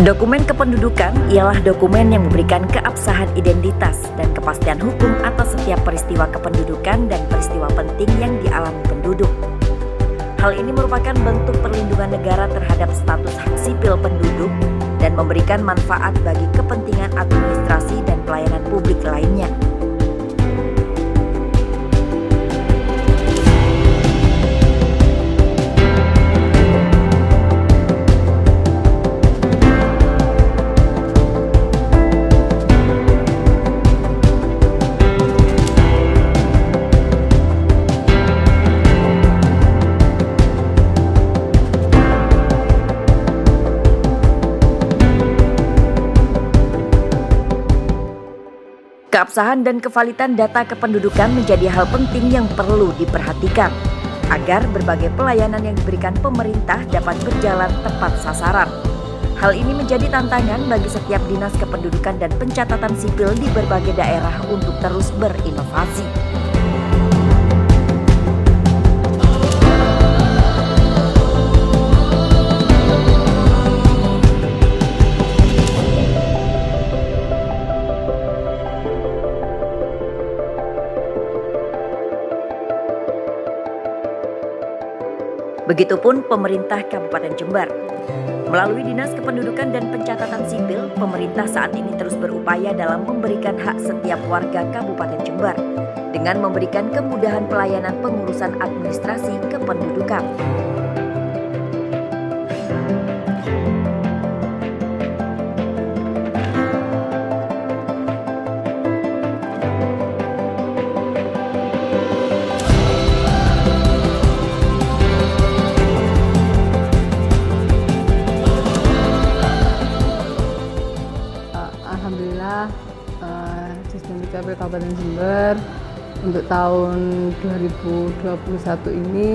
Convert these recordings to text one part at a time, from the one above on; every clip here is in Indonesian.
Dokumen kependudukan ialah dokumen yang memberikan keabsahan identitas dan kepastian hukum atas setiap peristiwa kependudukan dan peristiwa penting yang dialami penduduk. Hal ini merupakan bentuk perlindungan negara terhadap status hak sipil penduduk dan memberikan manfaat bagi kepentingan administrasi dan pelayanan publik lainnya. Keabsahan dan kevalidan data kependudukan menjadi hal penting yang perlu diperhatikan agar berbagai pelayanan yang diberikan pemerintah dapat berjalan tepat sasaran. Hal ini menjadi tantangan bagi setiap dinas kependudukan dan pencatatan sipil di berbagai daerah untuk terus berinovasi. Begitupun pemerintah Kabupaten Jember. Melalui Dinas Kependudukan dan Pencatatan Sipil, pemerintah saat ini terus berupaya dalam memberikan hak setiap warga Kabupaten Jember dengan memberikan kemudahan pelayanan pengurusan administrasi kependudukan. Alhamdulillah, Disdukcapil Kabupaten Jember untuk tahun 2021 ini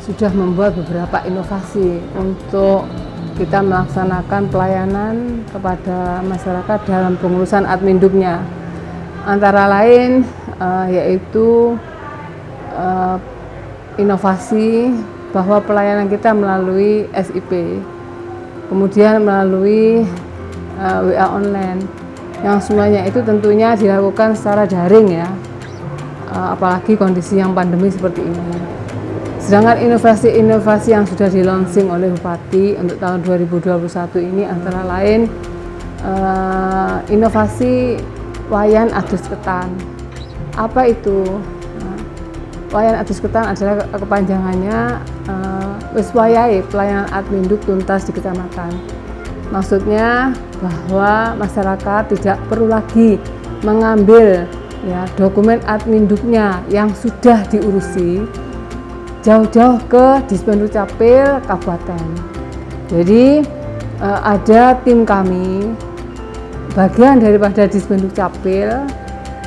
sudah membuat beberapa inovasi untuk kita melaksanakan pelayanan kepada masyarakat dalam pengurusan adminduknya. Antara lain yaitu inovasi bahwa pelayanan kita melalui SIP, kemudian melalui WA online, yang semuanya itu tentunya dilakukan secara daring ya, apalagi kondisi yang pandemi seperti ini. Sedangkan inovasi-inovasi yang sudah di-launching oleh Bupati untuk tahun 2021 ini antara lain inovasi Wayan Adus Ketan. Apa itu? Wayan Adus Ketan adalah kepanjangannya Wiswayai Pelayanan Adminduk Tuntas di Kecamatan. Maksudnya bahwa masyarakat tidak perlu lagi mengambil ya dokumen adminduknya yang sudah diurusi jauh-jauh ke Disdukcapil Kabupaten. Jadi ada tim kami, bagian daripada Disdukcapil,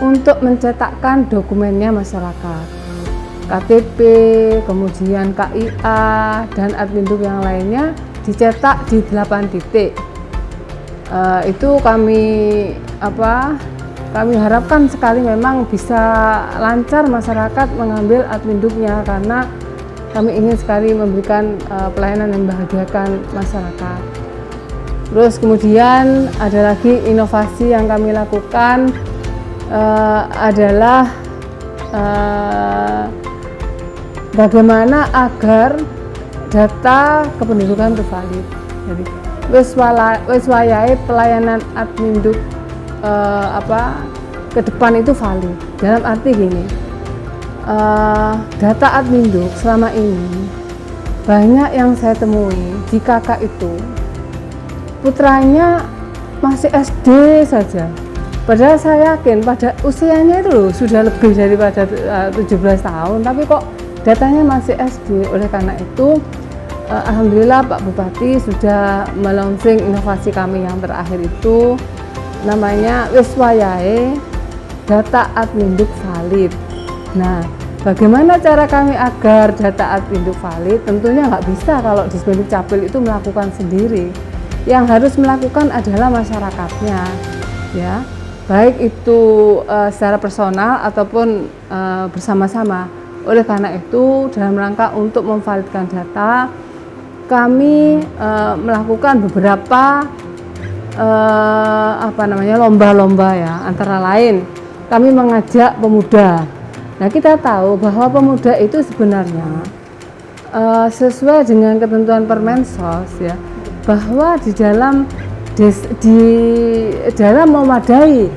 untuk mencetakkan dokumennya masyarakat, KTP, kemudian KIA dan adminduk yang lainnya dicetak di 8 titik. Itu kami harapkan sekali memang bisa lancar masyarakat mengambil adminduknya, karena kami ingin sekali memberikan pelayanan yang membahagiakan masyarakat. Terus kemudian ada lagi inovasi yang kami lakukan adalah bagaimana agar data kependudukan itu valid. Jadi Wiswayai pelayanan adminduk ke depan itu valid. Dalam arti gini, data adminduk selama ini banyak yang saya temui di kakak itu putranya masih SD saja. Padahal saya yakin pada usianya itu sudah lebih daripada 17 tahun, tapi kok datanya masih SD. Oleh karena itu, alhamdulillah Pak Bupati sudah melaunching inovasi kami yang terakhir itu, namanya Wiswayai Data Adminduk Valid. Nah, bagaimana cara kami agar data adminduk valid? Tentunya nggak bisa kalau Disdukcapil itu melakukan sendiri. Yang harus melakukan adalah masyarakatnya, ya, baik itu secara personal ataupun bersama-sama. Oleh karena itu, dalam rangka untuk memvalidkan data, kami melakukan beberapa lomba-lomba ya, antara lain kami mengajak pemuda. Nah, kita tahu bahwa pemuda itu sebenarnya sesuai dengan ketentuan Permensos ya, bahwa di dalam memadai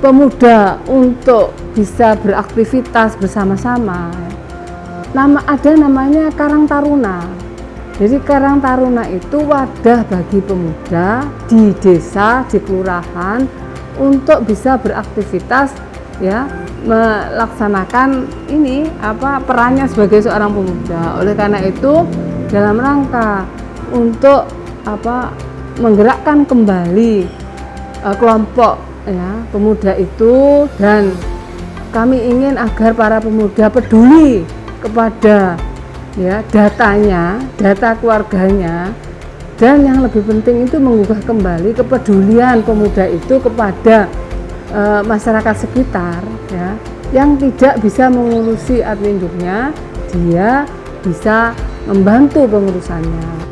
pemuda untuk bisa beraktivitas bersama-sama, ada namanya Karang Taruna. Jadi Karang Taruna itu wadah bagi pemuda di desa, di kelurahan untuk bisa beraktivitas ya, melaksanakan perannya sebagai seorang pemuda. Oleh karena itu, dalam rangka untuk menggerakkan kembali kelompok ya pemuda itu, dan kami ingin agar para pemuda peduli kepada ya data keluarganya, dan yang lebih penting itu menggugah kembali kepedulian pemuda itu kepada masyarakat sekitar ya, yang tidak bisa mengurusi adminduknya, dia bisa membantu pengurusannya.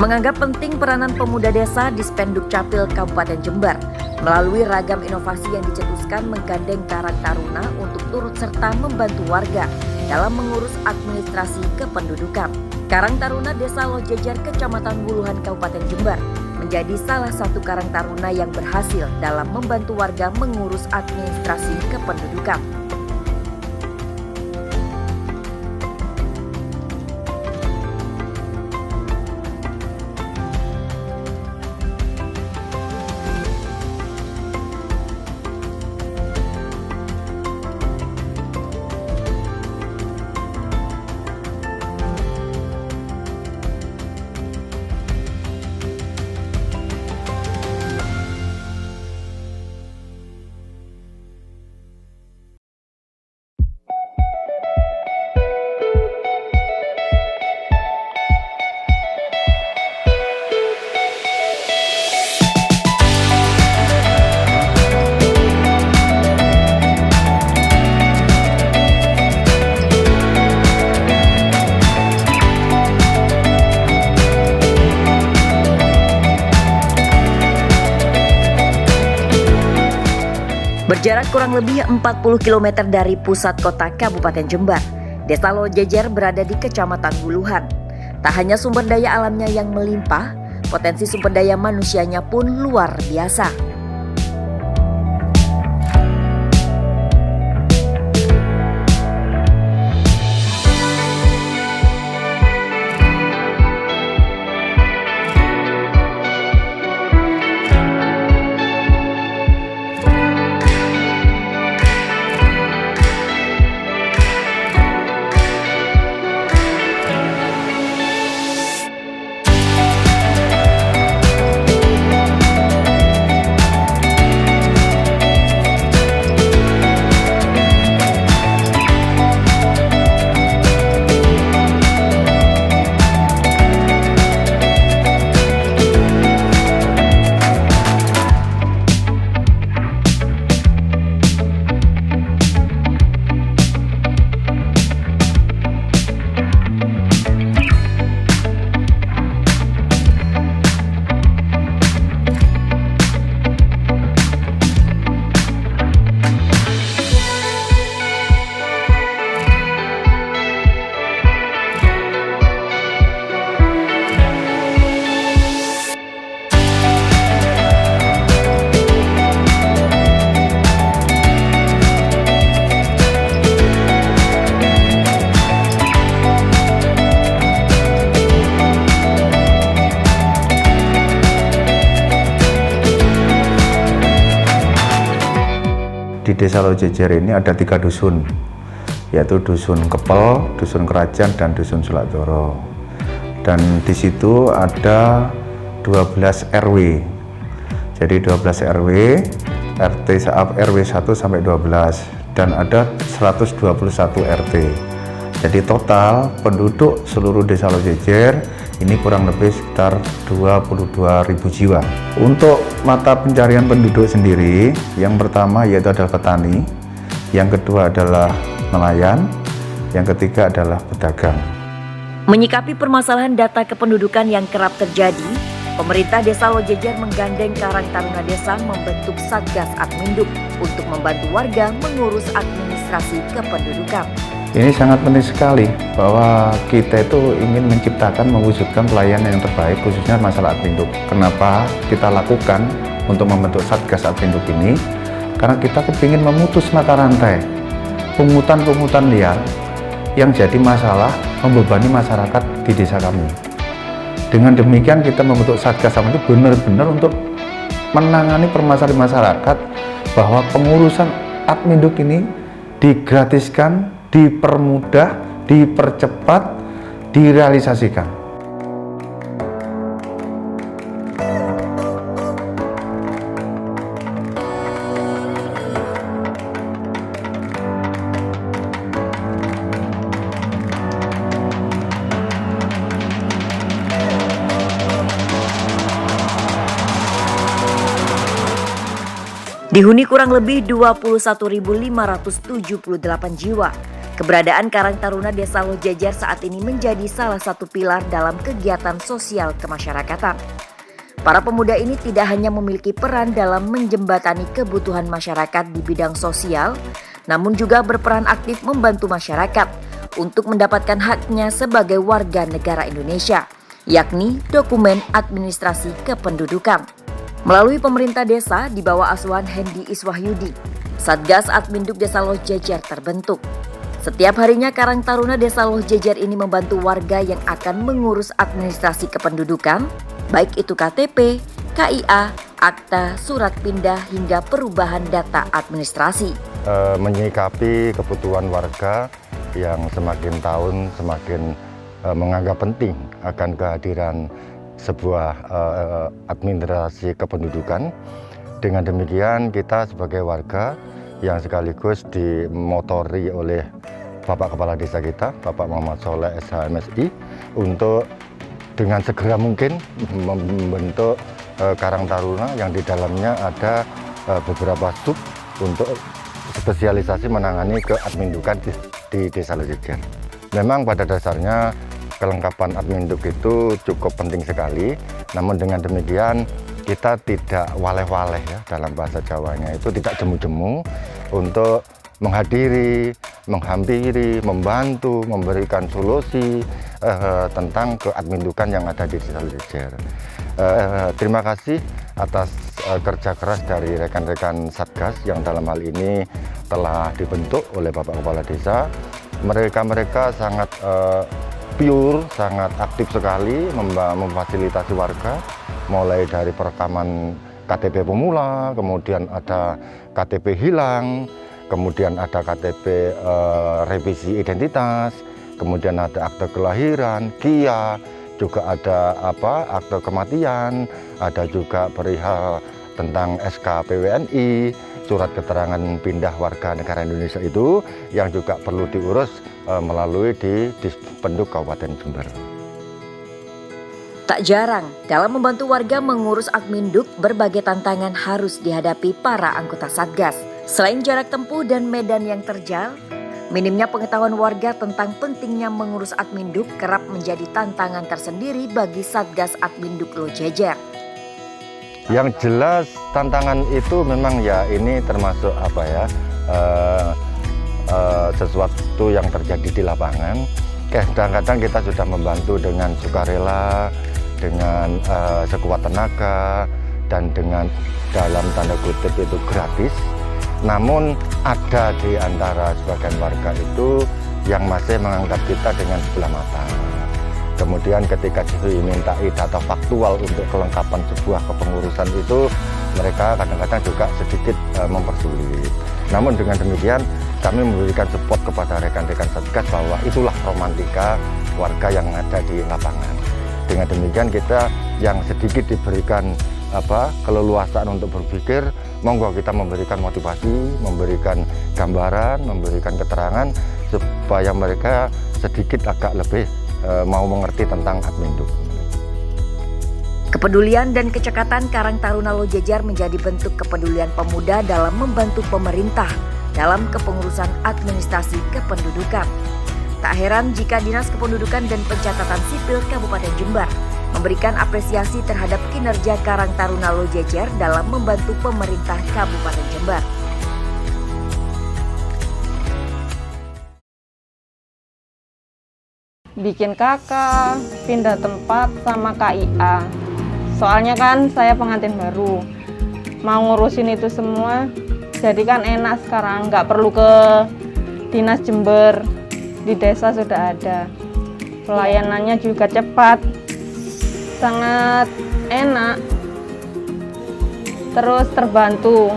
Menganggap penting peranan pemuda desa di Spenduk Capil Kabupaten Jember, melalui ragam inovasi yang dicetuskan menggandeng Karang Taruna untuk turut serta membantu warga dalam mengurus administrasi kependudukan. Karang Taruna Desa Lojejer Kecamatan Wuluhan Kabupaten Jember menjadi salah satu Karang Taruna yang berhasil dalam membantu warga mengurus administrasi kependudukan. Berjarak kurang lebih 40 km dari pusat kota Kabupaten Jember, Desa Lojejer berada di Kecamatan Wuluhan. Tak hanya sumber daya alamnya yang melimpah, potensi sumber daya manusianya pun luar biasa. Di Desa Lojejer ini ada 3 dusun, yaitu Dusun Kepel, Dusun Kerajaan, dan Dusun Sulatoro. Dan di situ ada 12 RW. Jadi 12 RW, RW 1 sampai 12, dan ada 121 RT. Jadi total penduduk seluruh Desa Lojejer Ini kurang lebih sekitar 22.000 jiwa. Untuk mata pencarian penduduk sendiri, yang pertama yaitu adalah petani, yang kedua adalah nelayan, yang ketiga adalah pedagang. Menyikapi permasalahan data kependudukan yang kerap terjadi, pemerintah Desa Lojejer menggandeng Karang Taruna Desa membentuk Satgas Adminduk untuk membantu warga mengurus administrasi kependudukan. Ini sangat penting sekali bahwa kita itu ingin menciptakan, mewujudkan pelayanan yang terbaik khususnya masalah Adminduk. Kenapa kita lakukan untuk membentuk Satgas Adminduk ini? Karena kita ingin memutus mata rantai pungutan-pungutan liar yang jadi masalah membebani masyarakat di desa kami. Dengan demikian kita membentuk Satgas Adminduk benar-benar untuk menangani permasalahan masyarakat bahwa pengurusan Adminduk ini digratiskan, dipermudah, dipercepat, direalisasikan. Dihuni kurang lebih 21.578 jiwa. Keberadaan Karang Taruna Desa Lojejer saat ini menjadi salah satu pilar dalam kegiatan sosial kemasyarakatan. Para pemuda ini tidak hanya memiliki peran dalam menjembatani kebutuhan masyarakat di bidang sosial, namun juga berperan aktif membantu masyarakat untuk mendapatkan haknya sebagai warga negara Indonesia, yakni dokumen administrasi kependudukan. Melalui pemerintah desa di bawah asuhan Hendy Iswahyudi, Satgas Adminduk Desa Lojejer terbentuk. Setiap harinya Karang Taruna Desa Lojejer ini membantu warga yang akan mengurus administrasi kependudukan, baik itu KTP, KIA, akta, surat pindah hingga perubahan data administrasi. Menyikapi kebutuhan warga yang semakin tahun semakin menganggap penting akan kehadiran sebuah administrasi kependudukan. Dengan demikian kita sebagai warga yang sekaligus dimotori oleh Bapak Kepala Desa kita, Bapak Muhammad Soleh SHMSI, untuk dengan segera mungkin membentuk Karang Taruna yang di dalamnya ada beberapa sub untuk spesialisasi menangani keadmindukan di Desa Lojejer. Memang pada dasarnya kelengkapan Adminduk itu cukup penting sekali, namun dengan demikian kita tidak waleh-waleh ya, dalam bahasa Jawanya itu tidak jemu-jemu untuk menghadiri, menghampiri, membantu, memberikan solusi tentang keadmindukan yang ada di Desa Lojejer. Terima kasih atas kerja keras dari rekan-rekan Satgas yang dalam hal ini telah dibentuk oleh Bapak Kepala Desa. Mereka sangat pure, sangat aktif sekali memfasilitasi warga, mulai dari perekaman KTP pemula, kemudian ada KTP hilang, kemudian ada KTP revisi identitas, kemudian ada akte kelahiran, KIA, juga ada akte kematian, ada juga perihal tentang SK PWNI, surat keterangan pindah warga negara Indonesia itu yang juga perlu diurus melalui di Dispenduk Kabupaten Jember. Tak jarang, dalam membantu warga mengurus Adminduk, berbagai tantangan harus dihadapi para anggota Satgas. Selain jarak tempuh dan medan yang terjal, minimnya pengetahuan warga tentang pentingnya mengurus Adminduk kerap menjadi tantangan tersendiri bagi Satgas Adminduk Lojejer. Yang jelas tantangan itu memang ya ini termasuk sesuatu yang terjadi di lapangan. Kadang-kadang kita sudah membantu dengan sukarela, dengan sekuat tenaga, dan dengan dalam tanda kutip itu gratis. Namun ada di antara sebagian warga itu yang masih menganggap kita dengan sebelah mata. Kemudian ketika dimintai data faktual untuk kelengkapan sebuah kepengurusan itu, mereka kadang-kadang juga sedikit mempersulit. Namun dengan demikian kami memberikan support kepada rekan-rekan Satgas bahwa itulah romantika warga yang ada di lapangan. Dengan demikian kita yang sedikit diberikan keleluasaan untuk berpikir, monggo kita memberikan motivasi, memberikan gambaran, memberikan keterangan supaya mereka sedikit agak lebih mau mengerti tentang Adminduk. Kepedulian dan kecekatan Karang Taruna Lojejer menjadi bentuk kepedulian pemuda dalam membantu pemerintah dalam kepengurusan administrasi kependudukan. Tak heran jika Dinas Kependudukan dan Pencatatan Sipil Kabupaten Jember memberikan apresiasi terhadap kinerja Karang Taruna Lojejer dalam membantu pemerintah Kabupaten Jember. Bikin KK, pindah tempat sama KIA. Soalnya kan saya pengantin baru, mau ngurusin itu semua, jadi kan enak sekarang, nggak perlu ke Dinas Jember, di desa sudah ada. Pelayanannya juga cepat, sangat enak, terus terbantu.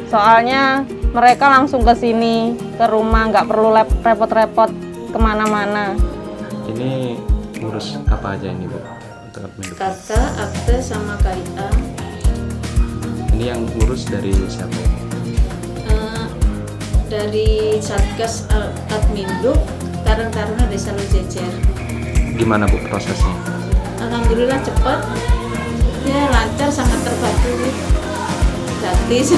Soalnya mereka langsung ke sini, ke rumah, nggak perlu repot-repot kemana-mana. Ini ngurus apa aja ini Bu? Untuk Adminduk? KK, akte, sama KIA. Ini yang ngurus dari siapa? Dari Satgas Adminduk Karang Taruna Desa Lojejer. Gimana Bu prosesnya? Alhamdulillah cepat, ya lancar, sangat terbantu, gratis.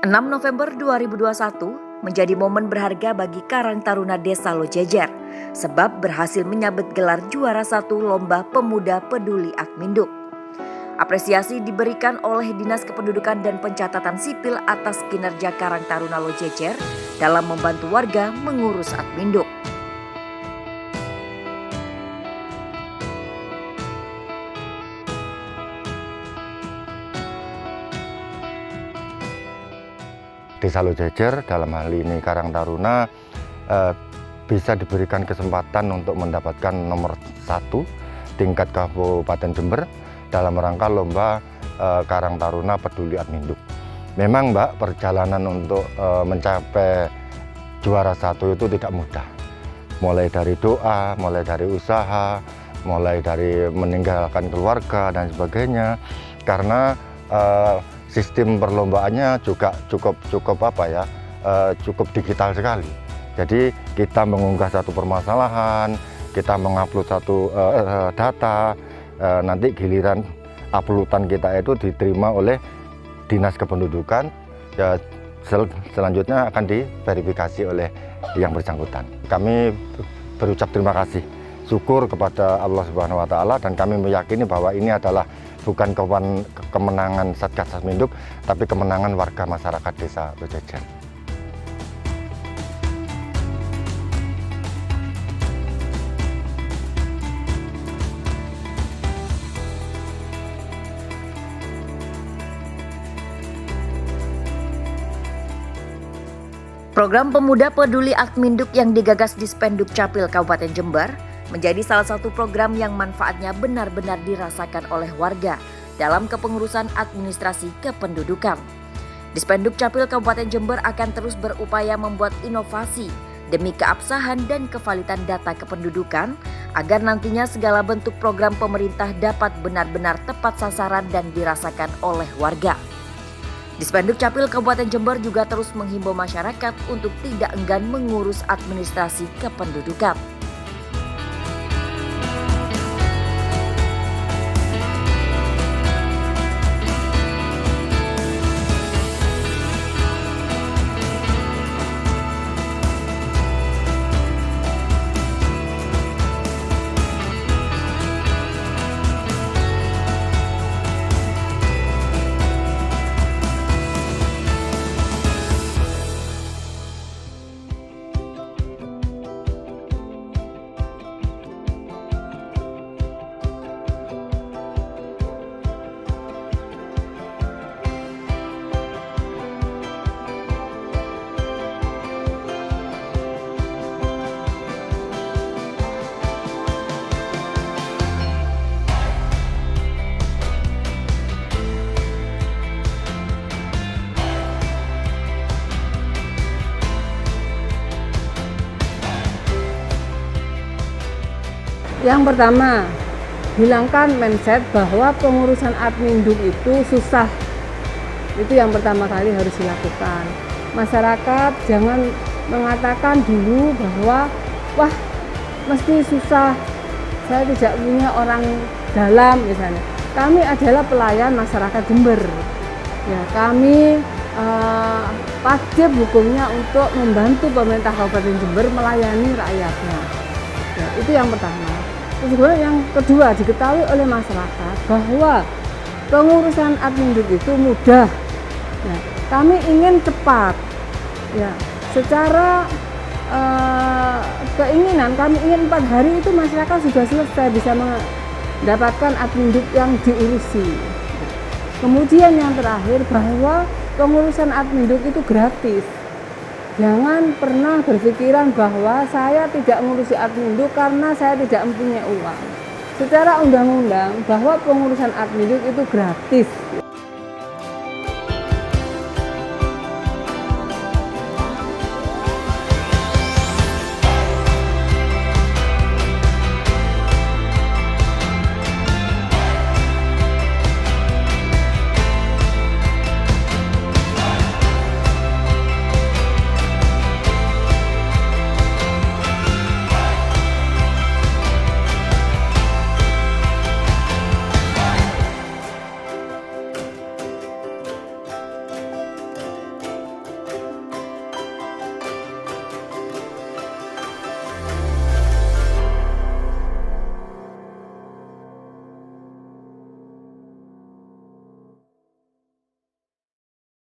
6 November 2021 menjadi momen berharga bagi Karang Taruna Desa Lojejer sebab berhasil menyabet gelar juara 1 Lomba Pemuda Peduli Adminduk. Apresiasi diberikan oleh Dinas Kependudukan dan Pencatatan Sipil atas kinerja Karang Taruna Lojejer dalam membantu warga mengurus Adminduk. Desa Lojejer dalam hal ini Karang Taruna bisa diberikan kesempatan untuk mendapatkan nomor 1 tingkat Kabupaten Jember dalam rangka lomba Karang Taruna Peduli Adminduk. Memang Mbak, perjalanan untuk mencapai juara 1 itu tidak mudah. Mulai dari doa, mulai dari usaha, mulai dari meninggalkan keluarga dan sebagainya. Karena sistem perlombaannya juga cukup digital sekali. Jadi kita mengunggah satu permasalahan, kita mengupload satu data, nanti giliran uploadan kita itu diterima oleh Dinas Kependudukan, ya selanjutnya akan diverifikasi oleh yang bersangkutan. Kami berucap terima kasih, syukur kepada Allah Subhanahu wa Ta'ala, dan kami meyakini bahwa ini adalah bukan kemenangan Satgas Adminduk, tapi kemenangan warga masyarakat Desa Lojejer. Program Pemuda Peduli Adminduk yang digagas Dispenduk Capil Kabupaten Jember menjadi salah satu program yang manfaatnya benar-benar dirasakan oleh warga dalam kepengurusan administrasi kependudukan. Dispenduk Capil Kabupaten Jember akan terus berupaya membuat inovasi demi keabsahan dan kevalitan data kependudukan agar nantinya segala bentuk program pemerintah dapat benar-benar tepat sasaran dan dirasakan oleh warga. Dispenduk Capil Kabupaten Jember juga terus menghimbau masyarakat untuk tidak enggan mengurus administrasi kependudukan. Yang pertama, hilangkan mindset bahwa pengurusan adminduk itu susah. Itu yang pertama kali harus dilakukan. Masyarakat jangan mengatakan dulu bahwa wah mesti susah, saya tidak punya orang dalam misalnya. Kami adalah pelayan masyarakat Jember. Ya, kami wajib hukumnya untuk membantu pemerintah Kabupaten Jember melayani rakyatnya. Ya, itu yang pertama. Terus kemudian yang kedua, diketahui oleh masyarakat bahwa pengurusan adminduk itu mudah. Ya, kami ingin cepat. Ya, secara keinginan kami ingin 4 hari itu masyarakat sudah selesai bisa mendapatkan adminduk yang diurusi. Kemudian yang terakhir bahwa pengurusan adminduk itu gratis. Jangan pernah berpikiran bahwa saya tidak mengurusi adminduk karena saya tidak mempunyai uang. Secara undang-undang bahwa pengurusan adminduk itu gratis.